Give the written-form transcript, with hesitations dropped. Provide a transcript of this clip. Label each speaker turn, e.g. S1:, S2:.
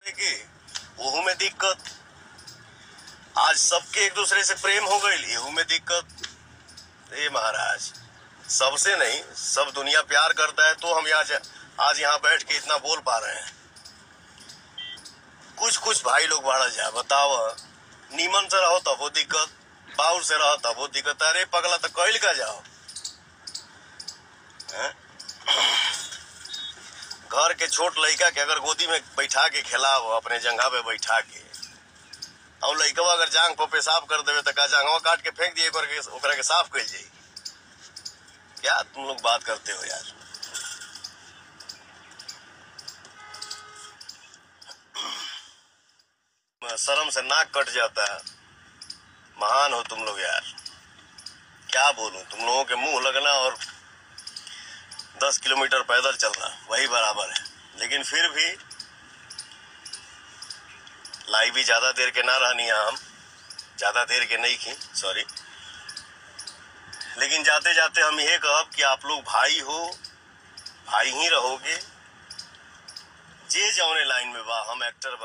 S1: कि ओहू में दिक्कत। आज सबके एक दूसरे से प्रेम हो गई, एहू में दिक्कत। ए महाराज, सबसे नहीं सब दुनिया प्यार करता है तो हम आज यहाँ बैठ के इतना बोल पा रहे हैं। कुछ भाई लोग बाड़ा जा बताओ, नीमन से रहो तब वो दिक्कत, बाउर से रहो तब वो दिक्कत। अरे पगला तो कहल का जाओ है? घर के छोट लड़का के अगर गोदी में बैठा के खिलाओ, अपने जंघा पे बैठा के, और लड़का अगर जांग पे पेशाब कर देवे तो का जांगवा काट के फेंक दिए ओकरा के साफ कर जाई। क्या तुम लोग बात करते हो यार। शर्म से नाक कट जाता है। महान हो तुम लोग यार, क्या बोलूं। तुम लोगों के मुंह लगना और 10 किलोमीटर पैदल चलना वही बराबर है। लेकिन फिर भी लाई भी ज्यादा देर के ना रहनी है, हम ज्यादा देर के नहीं की, सॉरी। लेकिन जाते जाते हम ये कहब कि आप लोग भाई हो, भाई ही रहोगे। जे जौने लाइन में बा, हम एक्टर बा।